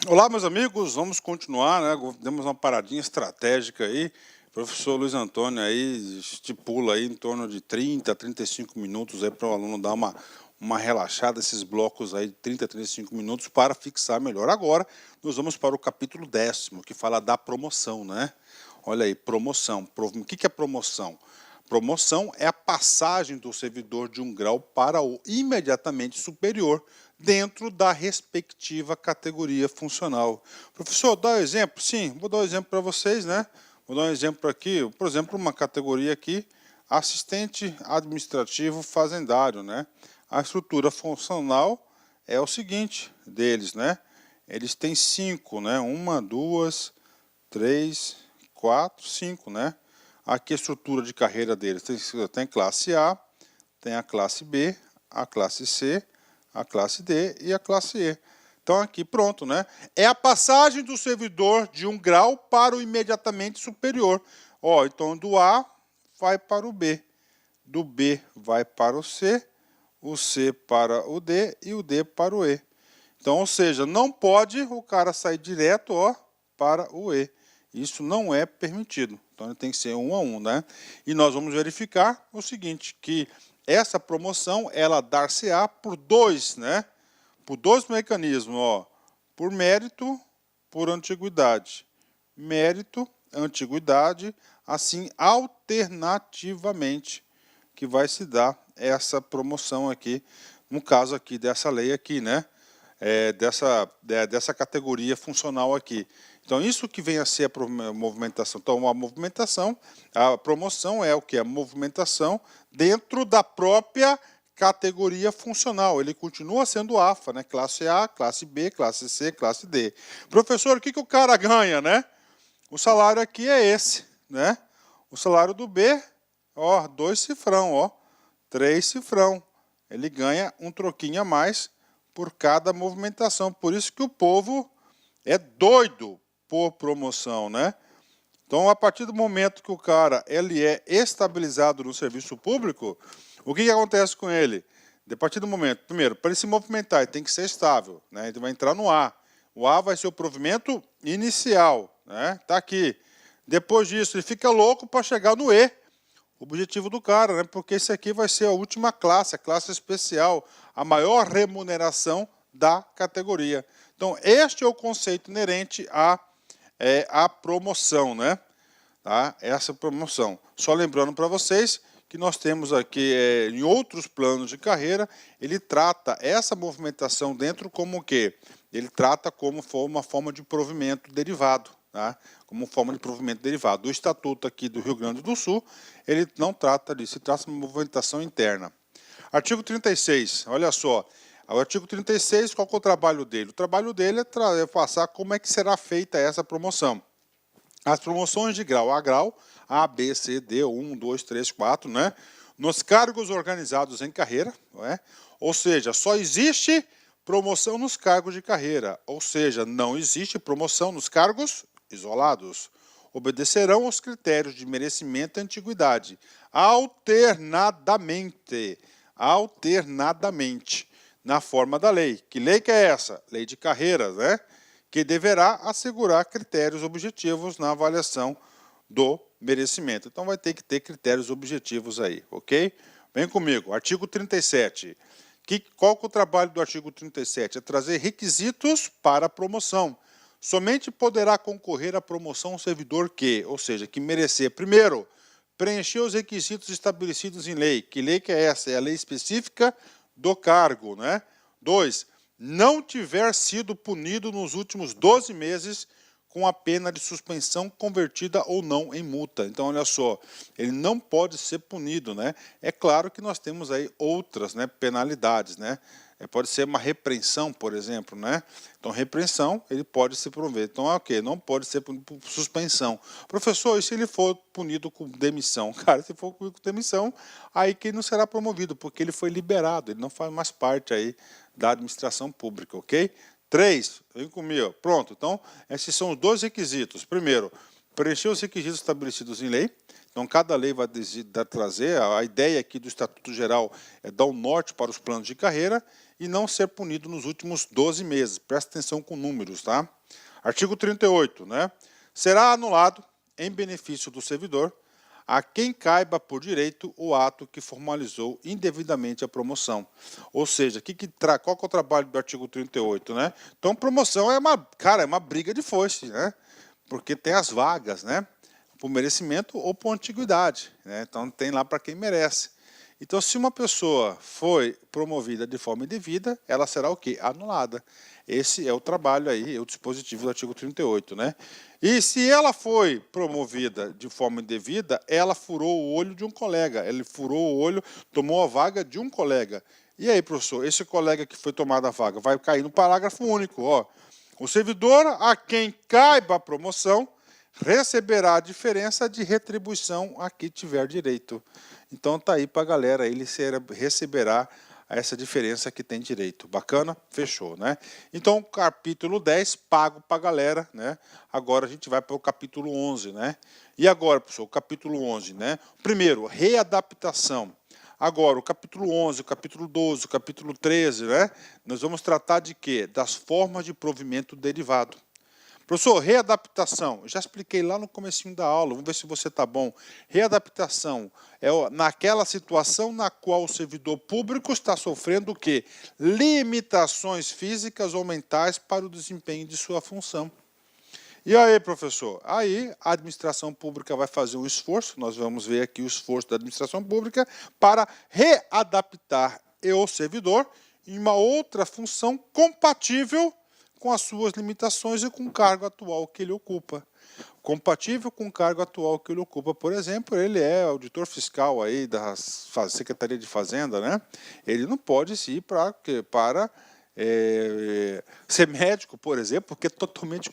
Olá, meus amigos, vamos continuar, né? Demos uma paradinha estratégica aí. O professor Luiz Antônio aí estipula aí em torno de 30 a 35 minutos aí para o aluno dar uma relaxada, esses blocos aí de 30 a 35 minutos para fixar melhor. Agora, nós vamos para o capítulo 10º, que fala da promoção, né? Olha aí, promoção. O que é promoção? Promoção é a passagem do servidor de um grau para o imediatamente superior dentro da respectiva categoria funcional. Professor, dá um exemplo? Sim, vou dar um exemplo para vocês, né? Vou dar um exemplo aqui, por exemplo, uma categoria aqui, assistente administrativo fazendário, né? A estrutura funcional é o seguinte deles, né? Eles têm 5, né? 1, 2, 3, 4, 5, né? Aqui a estrutura de carreira deles tem classe A, tem a classe B, a classe C, a classe D e a classe E. Então aqui pronto, né? É a passagem do servidor de um grau para o imediatamente superior. Ó, então do A vai para o B, do B vai para o C para o D e o D para o E. Então, ou seja, não pode o cara sair direto, ó, para o E. Isso não é permitido. Então, ele tem que ser 1 a 1, né? E nós vamos verificar o seguinte, que essa promoção, ela dar-se-á por dois, né? Por dois mecanismos, ó. Por mérito, por antiguidade. Mérito, antiguidade, assim, alternativamente, que vai se dar essa promoção aqui, no caso aqui dessa lei aqui, né? Dessa categoria funcional aqui. Então, isso que vem a ser a movimentação. Então, a promoção é o que? A movimentação dentro da própria categoria funcional. Ele continua sendo AFA, né? Classe A, classe B, classe C, classe D. Professor, o que o cara ganha, né? O salário aqui é esse, né? O salário do B, ó, 2 cifrão, ó, 3 cifrão. Ele ganha um troquinho a mais por cada movimentação. Por isso que o povo é doido por promoção, né? Então, a partir do momento que o cara ele é estabilizado no serviço público, o que acontece com ele? A partir do momento, primeiro, para ele se movimentar, ele tem que ser estável, né? Ele vai entrar no A. O A vai ser o provimento inicial, né? Tá aqui. Depois disso, ele fica louco para chegar no E. O objetivo do cara, né? Porque esse aqui vai ser a última classe, a classe especial, a maior remuneração da categoria. Então, este é o conceito inerente à promoção, né? Tá? Essa promoção. Só lembrando para vocês que nós temos aqui, em outros planos de carreira, ele trata essa movimentação dentro como o quê? Ele trata como uma forma de provimento derivado. Tá? Como forma de provimento derivado. O Estatuto aqui do Rio Grande do Sul, ele não trata disso, ele trata de uma movimentação interna. Artigo 36, olha só. O artigo 36, qual que é o trabalho dele? O trabalho dele é passar como é que será feita essa promoção. As promoções de grau A, B, C, D, 1, 2, 3, 4, né? Nos cargos organizados em carreira, não é? Ou seja, só existe promoção nos cargos de carreira, ou seja, não existe promoção nos cargos isolados. Obedecerão aos critérios de merecimento e antiguidade, alternadamente, na forma da lei. Que lei que é essa? Lei de carreiras, né? Que deverá assegurar critérios objetivos na avaliação do merecimento. Então, vai ter que ter critérios objetivos aí, ok? Vem comigo, artigo 37. Qual que é o trabalho do artigo 37? É trazer requisitos para a promoção. Somente poderá concorrer à promoção um servidor que, ou seja, que merecer, primeiro, preencher os requisitos estabelecidos em lei. Que lei que é essa? É a lei específica do cargo, né? 2, não tiver sido punido nos últimos 12 meses com a pena de suspensão convertida ou não em multa. Então, olha só, ele não pode ser punido, né? É claro que nós temos aí outras, né, penalidades, né? Pode ser uma repreensão, por exemplo, né? Então, repreensão, ele pode se promover. Então, ok, não pode ser punido por suspensão. Professor, e se ele for punido com demissão? Cara, se for punido com demissão, aí que ele não será promovido, porque ele foi liberado, ele não faz mais parte aí da administração pública, ok? 3, vem comigo, pronto. Então, esses são os dois requisitos. Primeiro, preencher os requisitos estabelecidos em lei. Então, cada lei vai trazer, a ideia aqui do Estatuto Geral é dar um norte para os planos de carreira e não ser punido nos últimos 12 meses. Presta atenção com números, tá? Artigo 38, né? Será anulado, em benefício do servidor, a quem caiba por direito o ato que formalizou indevidamente a promoção. Ou seja, qual que é o trabalho do artigo 38, né? Então, promoção é uma briga de foice, né? Porque tem as vagas, né? Por merecimento ou por antiguidade, né? Então, tem lá para quem merece. Então, se uma pessoa foi promovida de forma indevida, ela será o quê? Anulada. Esse é o trabalho aí, o dispositivo do artigo 38, né? E se ela foi promovida de forma indevida, ela furou o olho de um colega. Ele furou o olho, tomou a vaga de um colega. E aí, professor, esse colega que foi tomado a vaga vai cair no parágrafo único, ó. O servidor a quem caiba a promoção receberá a diferença de retribuição a que tiver direito. Então tá aí para a galera, ele receberá essa diferença que tem direito. Bacana? Fechou, né? Então, capítulo 10, pago para a galera, né? Agora a gente vai para o capítulo 11, né? E agora, professor, o capítulo 11, né? Primeiro, readaptação. Agora, o capítulo 11, o capítulo 12, o capítulo 13, né? Nós vamos tratar de quê? Das formas de provimento derivado. Professor, readaptação, já expliquei lá no comecinho da aula, vamos ver se você está bom. Readaptação é naquela situação na qual o servidor público está sofrendo o quê? Limitações físicas ou mentais para o desempenho de sua função. E aí, professor? Aí a administração pública vai fazer um esforço, nós vamos ver aqui o esforço da administração pública para readaptar o servidor em uma outra função compatível com as suas limitações e com o cargo atual que ele ocupa. Compatível com o cargo atual que ele ocupa, por exemplo, ele é auditor fiscal aí da Secretaria de Fazenda, né? Ele não pode ir para ser médico, por exemplo, porque é totalmente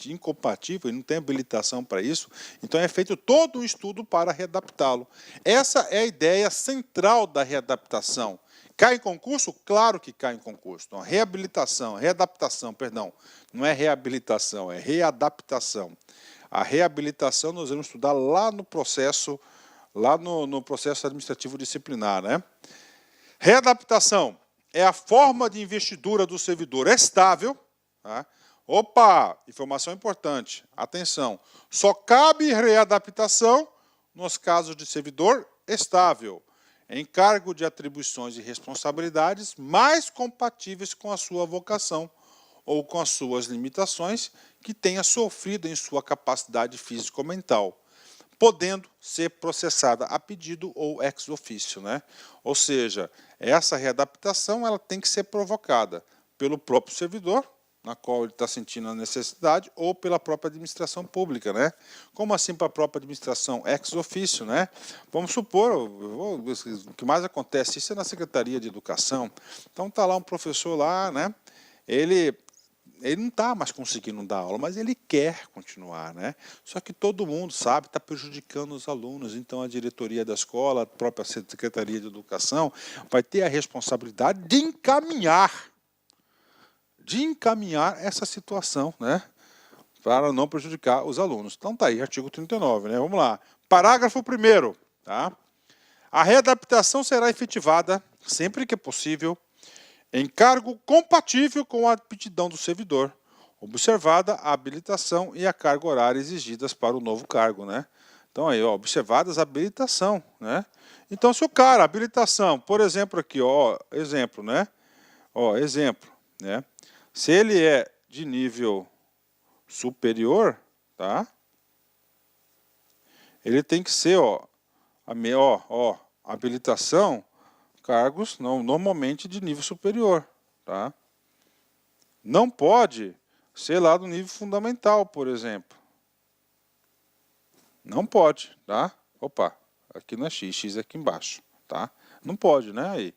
incompatível e não tem habilitação para isso. Então é feito todo um estudo para readaptá-lo. Essa é a ideia central da readaptação. Cai em concurso? Claro que cai em concurso. Então, readaptação, perdão, não é reabilitação, é readaptação. A reabilitação nós vamos estudar lá no processo administrativo disciplinar, né? Readaptação é a forma de investidura do servidor estável. Tá? Opa, informação importante, atenção, só cabe readaptação nos casos de servidor estável, em cargo de atribuições e responsabilidades mais compatíveis com a sua vocação ou com as suas limitações que tenha sofrido em sua capacidade físico-mental, podendo ser processada a pedido ou ex officio, né? Ou seja, essa readaptação ela tem que ser provocada pelo próprio servidor, na qual ele está sentindo a necessidade, ou pela própria administração pública, né? Como assim para a própria administração? Ex officio, né? Vamos supor, o que mais acontece, isso é na Secretaria de Educação. Então está lá um professor lá, né? Ele não está mais conseguindo dar aula, mas ele quer continuar, né? Só que todo mundo sabe, está prejudicando os alunos, então a diretoria da escola, a própria Secretaria de Educação, vai ter a responsabilidade de encaminhar essa situação, né? Para não prejudicar os alunos. Então tá aí, artigo 39, né? Vamos lá. Parágrafo 1º, tá? A readaptação será efetivada, sempre que possível, em cargo compatível com a aptidão do servidor, observada a habilitação e a carga horária exigidas para o novo cargo, né? Então aí, ó, observadas a habilitação, né? Então se o cara, habilitação, por exemplo aqui, ó, exemplo, né? Ó, exemplo, né? Se ele é de nível superior, tá? Ele tem que ser, ó, habilitação, cargos normalmente de nível superior, tá? Não pode ser lá do nível fundamental, por exemplo. Não pode, tá? Opa, aqui não é X, X é aqui embaixo, tá? Não pode, né? Aí.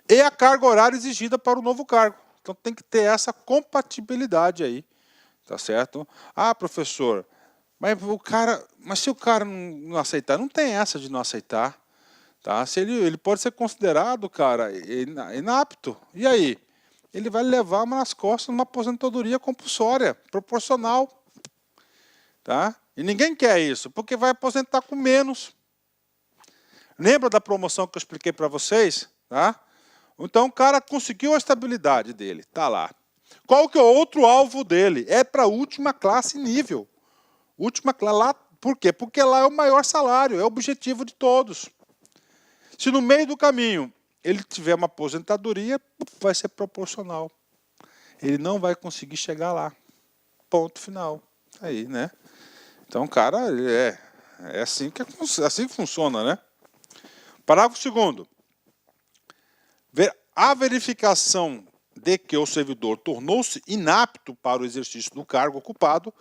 E a carga horária exigida para o novo cargo. Então tem que ter essa compatibilidade aí, tá certo? Ah, professor, mas se o cara não aceitar, não tem essa de não aceitar, tá? Se ele pode ser considerado, cara, inapto. E aí? Ele vai levar nas costas uma aposentadoria compulsória, proporcional, tá? E ninguém quer isso, porque vai aposentar com menos. Lembra da promoção que eu expliquei para vocês, tá? Então o cara conseguiu a estabilidade dele, tá lá. Qual que é o outro alvo dele? É para a última classe nível. Última classe lá, por quê? Porque lá é o maior salário, é o objetivo de todos. Se no meio do caminho ele tiver uma aposentadoria, vai ser proporcional. Ele não vai conseguir chegar lá. Ponto final. Aí, né? Então, cara, é assim que funciona, né? Parágrafo 2º. A verificação de que o servidor tornou-se inapto para o exercício do cargo ocupado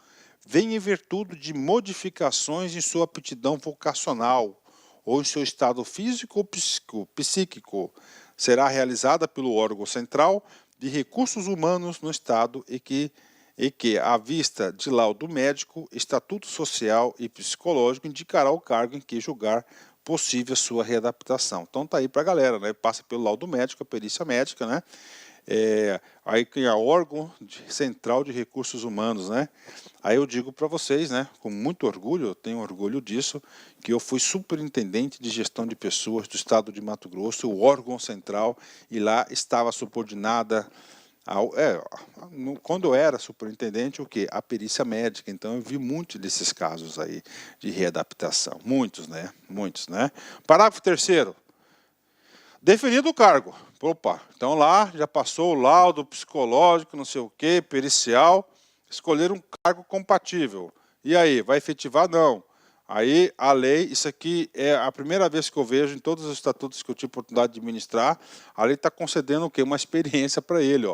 vem em virtude de modificações em sua aptidão vocacional ou em seu estado físico ou psíquico. Será realizada pelo órgão central de recursos humanos no Estado e que, à vista de laudo médico, estatuto social e psicológico, indicará o cargo em que julgar possível a sua readaptação. Então tá aí para a galera, né? Passa pelo laudo médico, a perícia médica, né? Aí tem a órgão central de recursos humanos, né? Aí eu digo para vocês, né, com muito orgulho, eu tenho orgulho disso, que eu fui superintendente de gestão de pessoas do estado de Mato Grosso, o órgão central, e lá estava subordinada quando eu era superintendente, o quê? A perícia médica. Então eu vi muitos desses casos aí de readaptação, muitos, né? Muitos, né? Parágrafo 3º. Definido o cargo. Opa, então lá já passou o laudo psicológico, não sei o quê, pericial, escolher um cargo compatível. E aí, vai efetivar? Não. Aí a lei, isso aqui é a primeira vez que eu vejo em todos os estatutos que eu tive oportunidade de administrar, a lei está concedendo o quê? Uma experiência para ele.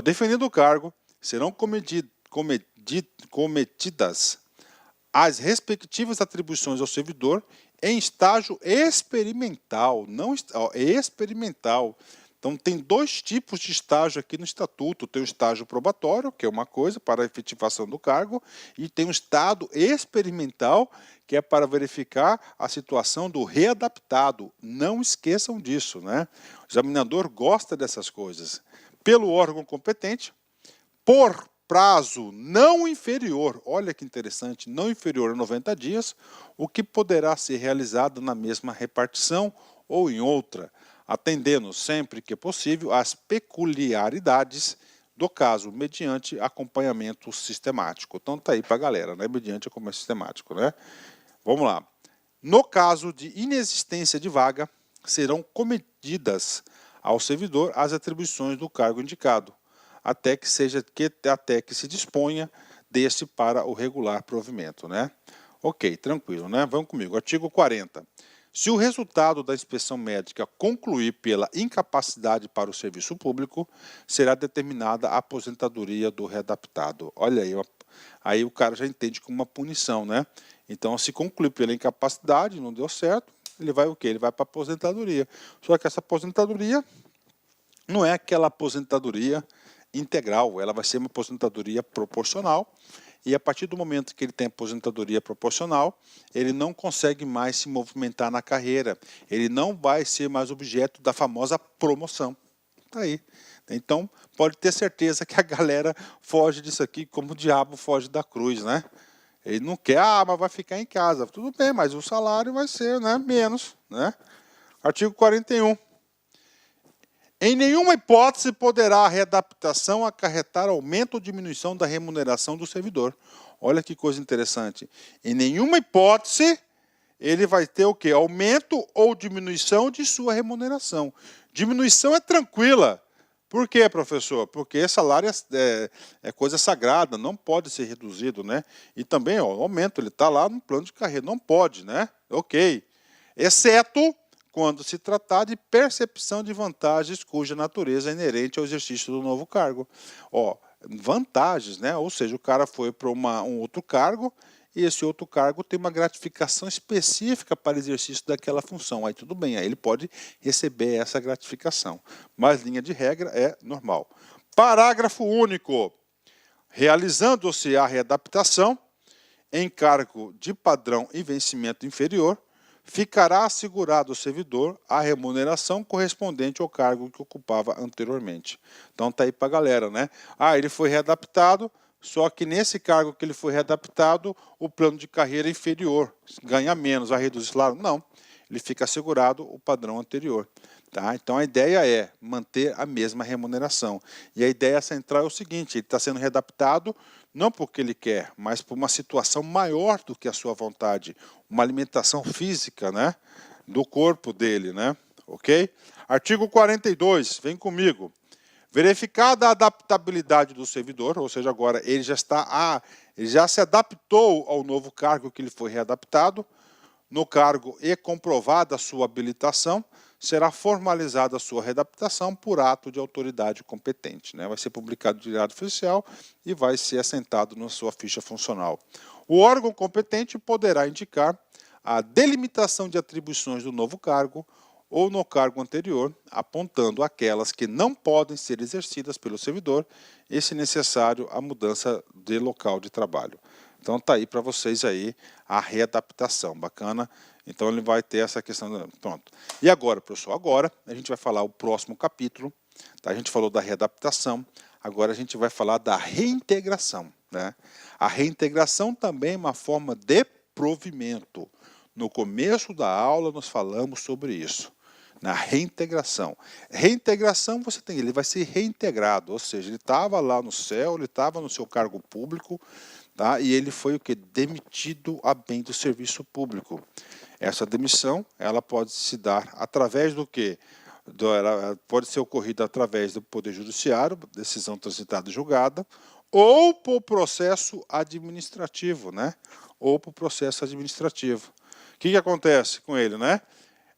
Definido o cargo, serão cometidas as respectivas atribuições ao servidor em estágio experimental, não experimental. Então tem dois tipos de estágio aqui no estatuto, tem o estágio probatório, que é uma coisa para a efetivação do cargo, e tem o estado experimental, que é para verificar a situação do readaptado. Não esqueçam disso, né? O examinador gosta dessas coisas. Pelo órgão competente, por prazo não inferior, olha que interessante, não inferior a 90 dias, o que poderá ser realizado na mesma repartição ou em outra, atendendo sempre que possível às peculiaridades do caso, mediante acompanhamento sistemático. Então tá aí para a galera, né? Mediante acompanhamento sistemático, né? Vamos lá. No caso de inexistência de vaga, serão cometidas ao servidor as atribuições do cargo indicado, até que se disponha desse para o regular provimento, né? Ok, tranquilo, né? Vamos comigo. Artigo 40. Se o resultado da inspeção médica concluir pela incapacidade para o serviço público, será determinada a aposentadoria do readaptado. Olha aí o cara já entende como uma punição, né? Então, se concluir pela incapacidade, não deu certo, ele vai o quê? Ele vai para a aposentadoria. Só que essa aposentadoria não é aquela aposentadoria integral, ela vai ser uma aposentadoria proporcional, e a partir do momento que ele tem aposentadoria proporcional, ele não consegue mais se movimentar na carreira, ele não vai ser mais objeto da famosa promoção. Tá aí. Então, pode ter certeza que a galera foge disso aqui como o diabo foge da cruz, né? Ele não quer, mas vai ficar em casa. Tudo bem, mas o salário vai ser, né, menos, né? Artigo 41. Em nenhuma hipótese poderá a readaptação acarretar aumento ou diminuição da remuneração do servidor. Olha que coisa interessante. Em nenhuma hipótese ele vai ter o quê? Aumento ou diminuição de sua remuneração. Diminuição é tranquila. Por quê, professor? Porque salário é coisa sagrada, não pode ser reduzido, né? E também, o aumento, ele está lá no plano de carreira, não pode, né? Ok. Exceto quando se tratar de percepção de vantagens cuja natureza é inerente ao exercício do novo cargo. Vantagens, né? Ou seja, o cara foi para um outro cargo e esse outro cargo tem uma gratificação específica para o exercício daquela função. Aí tudo bem, aí ele pode receber essa gratificação. Mas linha de regra é normal. Parágrafo único. Realizando-se a readaptação em cargo de padrão e vencimento inferior, ficará assegurado ao servidor a remuneração correspondente ao cargo que ocupava anteriormente. Então tá aí para a galera, né? Ele foi readaptado, só que nesse cargo que ele foi readaptado, o plano de carreira é inferior, ganha menos, vai reduzir o salário? Não. ele fica assegurado o padrão anterior. Tá? Então a ideia é manter a mesma remuneração. E a ideia central é o seguinte, ele está sendo readaptado não porque ele quer, mas por uma situação maior do que a sua vontade, uma alimentação física, né, do corpo dele, né? Ok? Artigo 42, vem comigo. Verificada a adaptabilidade do servidor, ou seja, agora ele já se adaptou ao novo cargo que ele foi readaptado, no cargo e comprovada a sua habilitação, será formalizada a sua readaptação por ato de autoridade competente, né? Vai ser publicado no Diário Oficial e vai ser assentado na sua ficha funcional. O órgão competente poderá indicar a delimitação de atribuições do novo cargo ou no cargo anterior, apontando aquelas que não podem ser exercidas pelo servidor e, se necessário, a mudança de local de trabalho. Então está aí para vocês aí a readaptação, bacana? Então ele vai ter essa questão, pronto. E agora, pessoal, agora a gente vai falar o próximo capítulo, tá? A gente falou da readaptação, agora a gente vai falar da reintegração, né? A reintegração também é uma forma de provimento. No começo da aula nós falamos sobre isso. Na reintegração. Reintegração ele vai ser reintegrado, ou seja, ele estava lá no céu, ele estava no seu cargo público, tá? E ele foi o que? Demitido a bem do serviço público. Essa demissão, ela pode se dar através do quê? Ela pode ser ocorrida através do Poder Judiciário, decisão transitada e julgada, ou por processo administrativo, né? Ou por processo administrativo. O que acontece com ele, né?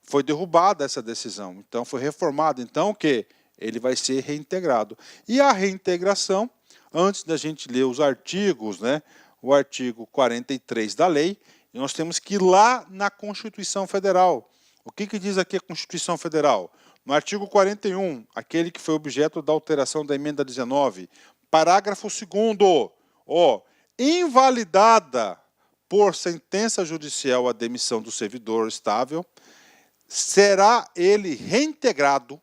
Foi derrubada essa decisão, então foi reformado, então o que? Ele vai ser reintegrado. E a reintegração, antes da gente ler os artigos, né? O artigo 43 da lei, nós temos que ir lá na Constituição Federal. O que diz aqui a Constituição Federal? No artigo 41, aquele que foi objeto da alteração da emenda 19, parágrafo 2º, invalidada por sentença judicial a demissão do servidor estável, será ele reintegrado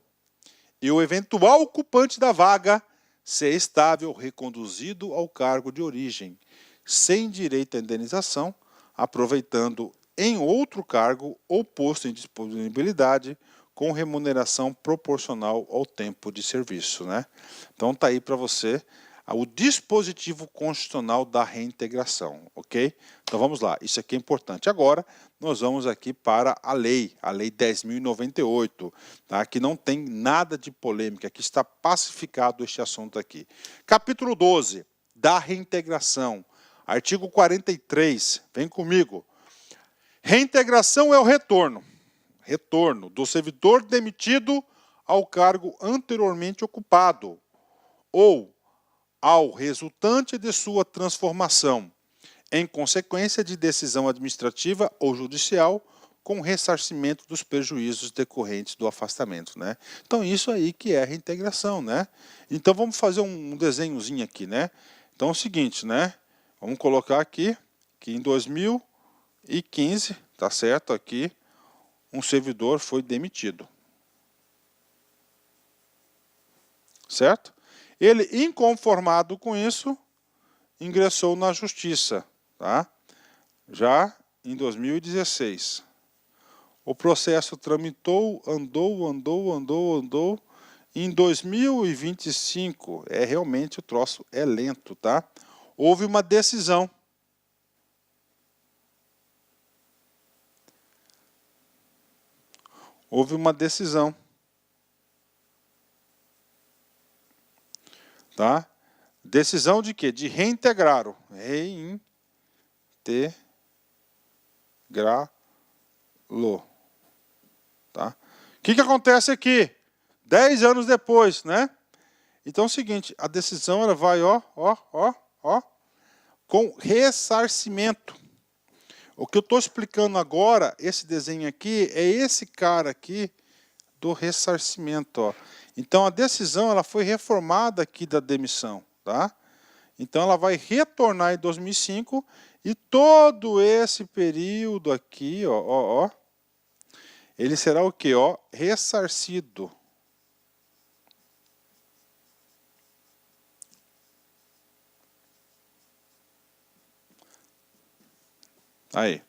e o eventual ocupante da vaga ser estável reconduzido ao cargo de origem, sem direito à indenização, aproveitando em outro cargo ou posto em disponibilidade com remuneração proporcional ao tempo de serviço, né? Então tá aí para você o dispositivo constitucional da reintegração, ok? Então vamos lá, isso aqui é importante. Agora nós vamos aqui para a lei 10.098, tá? Que não tem nada de polêmica, aqui está pacificado este assunto aqui. Capítulo 12, da reintegração, artigo 43, vem comigo. Reintegração é o retorno do servidor demitido ao cargo anteriormente ocupado, ou ao resultante de sua transformação, em consequência de decisão administrativa ou judicial, com ressarcimento dos prejuízos decorrentes do afastamento, né? Então isso aí que é a reintegração, né? Então vamos fazer um desenhozinho aqui, né? Então é o seguinte, né? Vamos colocar aqui que em 2015, tá certo? Aqui um servidor foi demitido, certo? Ele, inconformado com isso, ingressou na justiça, tá? Já em 2016. O processo tramitou, andou. Em 2025, realmente o troço é lento, tá? Houve uma decisão. Houve uma decisão. Tá? Decisão de quê? De reintegrá-lo. Reintegrá-lo. Tá? O que acontece aqui? 10 anos depois, né? Então é o seguinte, a decisão ela vai, com ressarcimento. O que eu estou explicando agora, esse desenho aqui, é esse cara aqui do ressarcimento, ó. Então a decisão ela foi reformada aqui da demissão, tá? Então ela vai retornar em 2005 e todo esse período aqui, ele será o quê? Ressarcido. Aí.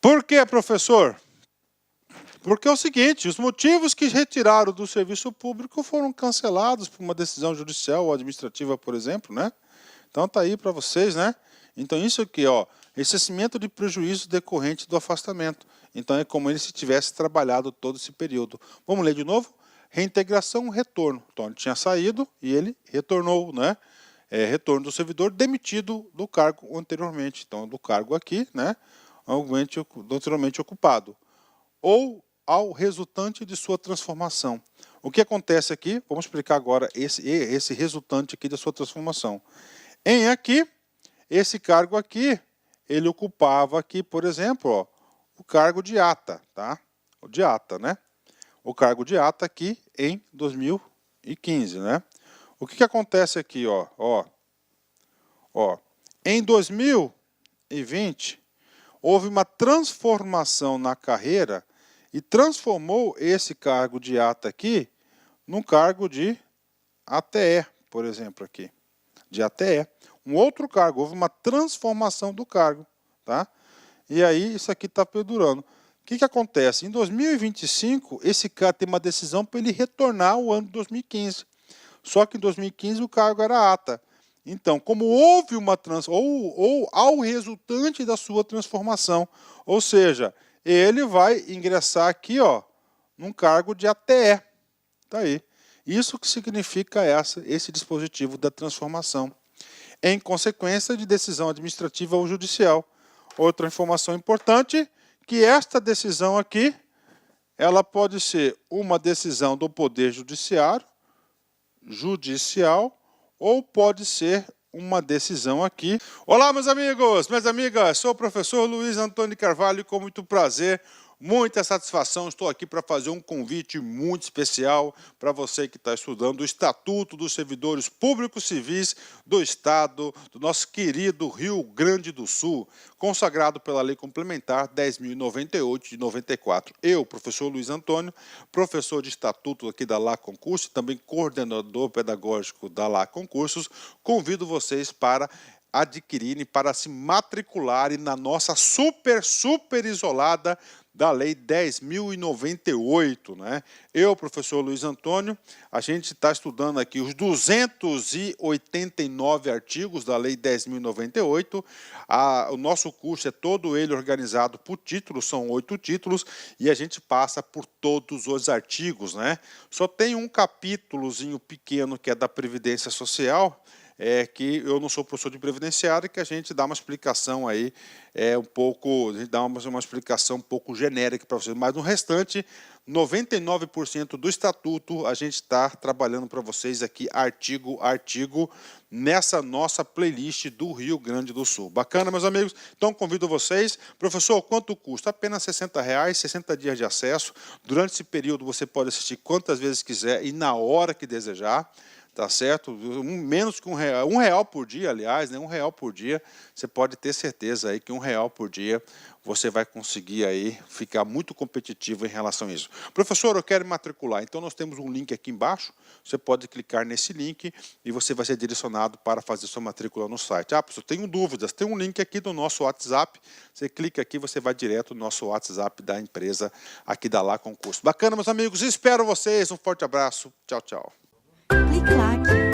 Por quê, professor? Porque é o seguinte, os motivos que retiraram do serviço público foram cancelados por uma decisão judicial ou administrativa, por exemplo, né? Então tá aí para vocês, né? Então isso aqui, ó, ressarcimento de prejuízo decorrente do afastamento. Então é como ele se tivesse trabalhado todo esse período. Vamos ler de novo? Reintegração, retorno. Então ele tinha saído e ele retornou, né? Retorno do servidor demitido do cargo anteriormente. Então do cargo aqui, né? Anteriormente ocupado. Ou ao resultante de sua transformação. O que acontece aqui? Vamos explicar agora esse resultante aqui da sua transformação. Em aqui, esse cargo aqui, ele ocupava aqui, por exemplo, ó, o cargo de ata, tá? O de ata, né? O cargo de ata aqui em 2015, né? O que acontece aqui, ó? Em 2020, houve uma transformação na carreira e transformou esse cargo de ata aqui num cargo de ATE, por exemplo, aqui. De ATE. Um outro cargo, houve uma transformação do cargo, tá? E aí isso aqui está perdurando. O que acontece? Em 2025, esse cara tem uma decisão para ele retornar ao ano de 2015. Só que em 2015 o cargo era ata. Então, como houve uma ou ao resultante da sua transformação, ou seja, ele vai ingressar aqui, ó, num cargo de ATE. Tá aí. Isso que significa esse dispositivo da transformação. Em consequência de decisão administrativa ou judicial. Outra informação importante, que esta decisão aqui, ela pode ser uma decisão do Poder Judicial, ou pode ser uma decisão aqui. Olá, meus amigos, minhas amigas, sou o professor Luiz Antônio Carvalho e com muito prazer, muita satisfação, estou aqui para fazer um convite muito especial para você que está estudando o Estatuto dos Servidores Públicos Civis do Estado, do nosso querido Rio Grande do Sul, consagrado pela Lei Complementar 10.098 de 94. Eu, professor Luiz Antônio, professor de Estatuto aqui da Lá Concurso, também coordenador pedagógico da Lá Concursos, convido vocês para adquirirem, para se matricularem na nossa super isolada da Lei 10.098, né? Eu, professor Luiz Antônio, a gente está estudando aqui os 289 artigos da Lei 10.098. O nosso curso é todo ele organizado por títulos, são 8 títulos, e a gente passa por todos os artigos, né? Só tem um capítulozinho pequeno que é da Previdência Social, que eu não sou professor de previdenciário, que a gente dá uma explicação aí, a gente dá uma explicação um pouco genérica para vocês, mas no restante, 99% do estatuto, a gente está trabalhando para vocês aqui, artigo a artigo, nessa nossa playlist do Rio Grande do Sul. Bacana, meus amigos? Então, convido vocês. Professor, quanto custa? Apenas R$60, 60 dias de acesso. Durante esse período, você pode assistir quantas vezes quiser e na hora que desejar. Tá certo? Menos que R$1 por dia, aliás, né? R$1 por dia, você pode ter certeza aí que R$1 por dia você vai conseguir aí ficar muito competitivo em relação a isso. Professor, eu quero me matricular, então nós temos um link aqui embaixo, você pode clicar nesse link e você vai ser direcionado para fazer sua matrícula no site. Ah, professor, tenho dúvidas, tem um link aqui do nosso WhatsApp, você clica aqui, você vai direto no nosso WhatsApp da empresa aqui da Lá Concurso. Bacana, meus amigos, espero vocês, um forte abraço, tchau, tchau. Clique lá aqui.